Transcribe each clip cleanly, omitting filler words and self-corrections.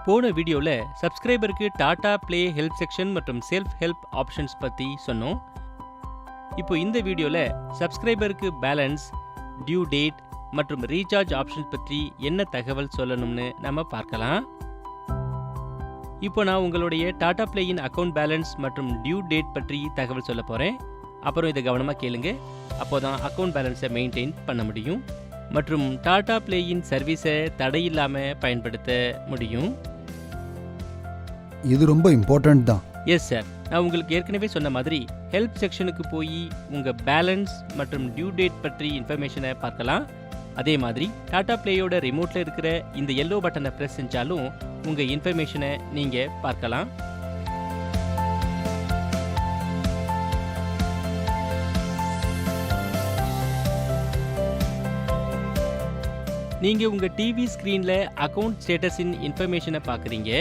போன வீடியோவில் சப்ஸ்கிரைபருக்கு Tata play help section மற்றும் செல்ஃப் ஹெல்ப் ஆப்ஷன்ஸ் பற்றி சொன்னோம். இப்போ இந்த வீடியோவில் சப்ஸ்கிரைபருக்கு பேலன்ஸ், டியூ டேட் மற்றும் ரீசார்ஜ் ஆப்ஷன் பற்றி என்ன தகவல் சொல்லணும்னு நம்ம பார்க்கலாம். இப்போ நான் உங்களுடைய டாடா ப்ளேயின் அக்கௌண்ட் பேலன்ஸ் மற்றும் டியூ டேட் பற்றி தகவல் சொல்ல போகிறேன். அப்புறம் இதை கவனமாக கேளுங்க, அப்போ தான் அக்கௌண்ட் பேலன்ஸை மெயின்டைன் பண்ண முடியும் மற்றும் டாடா ப்ளேயின் சர்வீஸை தடையில்லாமல் பயன்படுத்த முடியும். இது ரொம்ப இம்பார்ட்டன்ட் தான். எஸ் சார், நான் உங்களுக்கு ஏற்கனவே சொன்ன மாதிரி ஹெல்ப் செக்ஷனுக்கு போய் உங்கள் பேலன்ஸ் மற்றும் டியூ டேட் பற்றி இன்ஃபர்மேஷனை பார்க்கலாம். அதே மாதிரி டாடா ப்ளேயோட ரிமோட்டில் இருக்கிற இந்த எல்லோ பட்டனை ப்ரெஸ் செஞ்சாலும் உங்கள் இன்ஃபர்மேஷனை நீங்கள் பார்க்கலாம். நீங்கள் உங்கள் டிவி ஸ்க்ரீனில் அக்கௌண்ட் ஸ்டேட்டஸின் இன்ஃபர்மேஷனை பார்க்குறீங்க.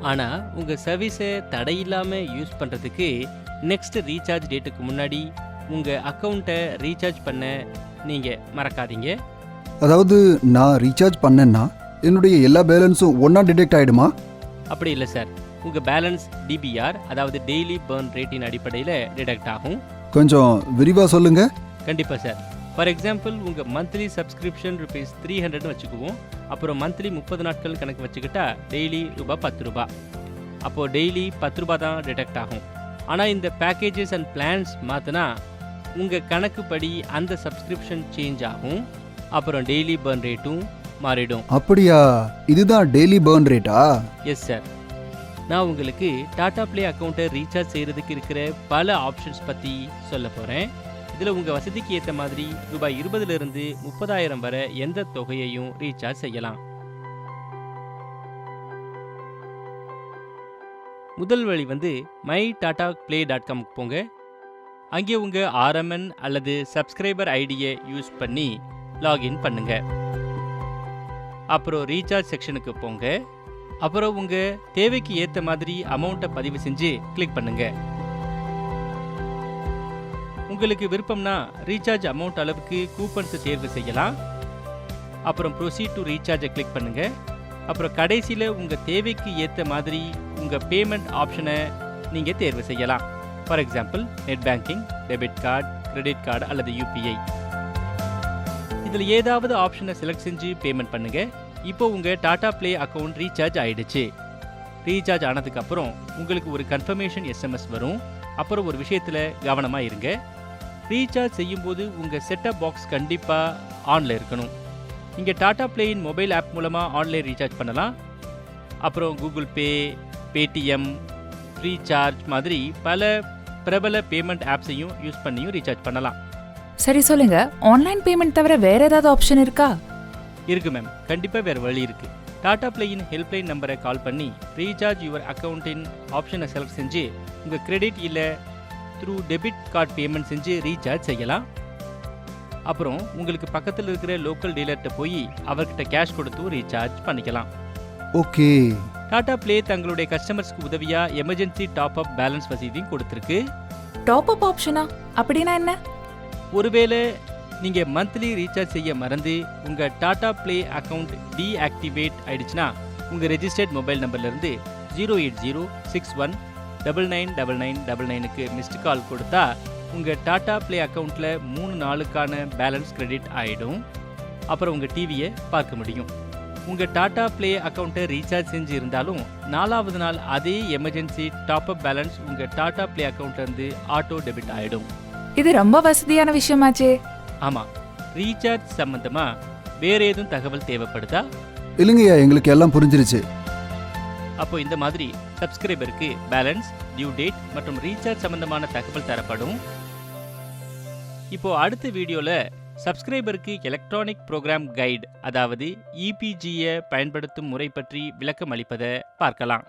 ஆனால் உங்கள் சர்வீஸை தடையில்லாமல் யூஸ் பண்ணுறதுக்கு நெக்ஸ்ட் ரீசார்ஜ் டேட்டுக்கு முன்னாடி உங்கள் அக்கௌண்ட்டை ரீசார்ஜ் பண்ண நீங்கள் மறக்காதீங்க. அதாவது நான் ரீசார்ஜ் பண்ணேன்னா என்னுடைய எல்லா பேலன்ஸும் ஒன்றா டிடெக்ட் ஆகிடுமா? அப்படி இல்லை சார், உங்கள் பேலன்ஸ் டிபிஆர் அதாவது டெய்லி பர்ன் ரேட்டின் அடிப்படையில் டிடெக்ட் ஆகும். கொஞ்சம் விரிவாக சொல்லுங்க. கண்டிப்பாக சார். ஃபார் எக்ஸாம்பிள், உங்கள் மந்த்லி சப்ஸ்கிரிப்ஷன் ₹300 வச்சுக்குவோம். அப்புறம் மந்த்லி 30 நாட்கள் கணக்கு வச்சுக்கிட்டா டெய்லி ₹10. அப்போது டெய்லி ₹10 தான் டிடெக்ட் ஆகும். ஆனால் இந்த பேக்கேஜஸ் அண்ட் பிளான்ஸ் மாற்றினா உங்கள் கணக்குப்படி அந்த சப்ஸ்கிரிப்ஷன் சேஞ்ச் ஆகும். அப்புறம் டெய்லி பர்ன் ரேட்டும் மாறிடும். அப்படியா? இதுதான் டெய்லி பர்ன் ரேட்டா? Yes sir. நான் உங்களுக்கு டாடா ப்ளே அக்கௌண்ட்டை ரீசார்ஜ் செய்கிறதுக்கு இருக்கிற பல ஆப்ஷன்ஸ் பற்றி சொல்ல போகிறேன். இதில் உங்கள் வசதிக்கு ஏற்ற மாதிரி ₹20 30,000 வரை எந்த தொகையையும் ரீசார்ஜ் செய்யலாம். முதல் வழி myTataPlay.com போங்க. அங்கே உங்கள் RMN அல்லது சப்ஸ்கிரைபர் ஐடியை யூஸ் பண்ணி லாகின் பண்ணுங்க. அப்புறம் ரீசார்ஜ் செக்ஷனுக்கு போங்க. அப்புறம் உங்கள் தேவைக்கு ஏற்ற மாதிரி அமௌண்ட்டை பதிவு செஞ்சு கிளிக் பண்ணுங்க. உங்களுக்கு விருப்பம்னா ரீசார்ஜ் அமௌண்ட் அளவுக்கு கூப்பன்ஸை தேர்வு செய்யலாம். அப்புறம் ப்ரொசீட் டு ரீசார்ஜை கிளிக் பண்ணுங்க. அப்புறம் கடைசியில் உங்கள் தேவைக்கு ஏற்ற மாதிரி உங்கள் பேமெண்ட் ஆப்ஷனை நீங்கள் தேர்வு செய்யலாம். For example, net banking, debit card, credit card அல்லது UPI. இதில் ஏதாவது ஆப்ஷனை செலக்ட் செஞ்சு பேமெண்ட் பண்ணுங்க. இப்போ உங்கள் டாடா ப்ளே அக்கௌண்ட் ரீசார்ஜ் ஆயிடுச்சு. ரீசார்ஜ் ஆனதுக்கப்புறம் உங்களுக்கு ஒரு கன்ஃபர்மேஷன் SMS வரும். அப்புறம் ஒரு விஷயத்தில் கவனமாக இருங்க, ரீசார்ஜ் செய்யும்போது உங்கள் செட்டப் பாக்ஸ் கண்டிப்பாக ஆனில் இருக்கணும். நீங்கள் டாடா ப்ளேயின் மொபைல் ஆப் மூலமாக ஆன்லைன் ரீசார்ஜ் பண்ணலாம். அப்புறம் கூகுள் பே, பேடிஎம், ஃப்ரீசார்ஜ் மாதிரி பல பிரபல பேமெண்ட் ஆப்ஸையும் யூஸ் பண்ணியும் ரீசார்ஜ் பண்ணலாம். சரி சொல்லுங்க, ஆன்லைன் பேமெண்ட் தவிர வேற ஏதாவது ஆப்ஷன் இருக்கா? இருக்கு மேம், கண்டிப்பாக வேறு வழி இருக்குது. டாடா ப்ளேயின் ஹெல்ப்லைன் நம்பரை கால் பண்ணி ரீசார்ஜ் யுவர் அக்கௌண்ட்டின் ஆப்ஷனை செலக்ட் செஞ்சு உங்கள் கிரெடிட் இல்லை த்ரூ டெபிட் கார்டு பேமெண்ட் செஞ்சு ரீசார்ஜ் செய்யலாம். அப்புறம் உங்களுக்கு பக்கத்தில் இருக்கிற லோக்கல் டீலர்கிட்ட போய் அவர்கிட்ட கேஷ் கொடுத்து ரீசார்ஜ் பண்ணிக்கலாம். ஓகே. டாடா ப்ளே தங்களுடைய கஸ்டமர்ஸ்க்கு உதவியாக எமர்ஜென்சி டாப் அப் பேலன்ஸ் வசதியும் கொடுத்துருக்கு. டாப் அப் ஆப்ஷனா? அப்படின்னா என்ன? ஒருவேளை நீங்கள் மந்த்லி ரீசார்ஜ் செய்ய மறந்து உங்கள் டாடா ப்ளே அக்கௌண்ட் டீஆக்டிவேட் ஆயிடுச்சுன்னா உங்கள் ரெஜிஸ்டர்ட் மொபைல் நம்பர்லேருந்து 08061999999க்கு மிஸ்டு கால் கொடுத்தா உங்கள் டாடா ப்ளே அக்கௌண்ட்டில் 3 நாளுக்கான பேலன்ஸ் கிரெடிட் ஆகிடும். அப்புறம் உங்கள் டிவியை பார்க்க முடியும். உங்கள் டாடா ப்ளே அக்கௌண்ட்டை ரீசார்ஜ் செஞ்சு இருந்தாலும் 4வது நாள் அதே எமர்ஜென்சி டாப் அப் பேலன்ஸ் உங்கள் டாடா ப்ளே அக்கௌண்ட்லேருந்து ஆட்டோ டெபிட் ஆகிடும். இது ரொம்ப வசதியான விஷயமாச்சே. ஆமாம். ரீசார்ஜ் சம்பந்தமாக வேறு ஏதும் தகவல் தேவைப்படுதா? இல்லைங்கய்யா, எங்களுக்கு எல்லாம் புரிஞ்சிருச்சு. அப்போ இந்த மாதிரி சப்ஸ்கிரைபருக்கு பேலன்ஸ், டியூ டேட் மற்றும் ரீசார்ஜ் சம்பந்தமான தகவல் தரப்படும். இப்போ அடுத்த வீடியோவில் சப்ஸ்கிரைபருக்கு எலக்ட்ரானிக் ப்ரோக்ராம் கைடு அதாவது EPGயை பயன்படுத்தும் முறை பற்றி விளக்கம் அளிப்பதை பார்க்கலாம்.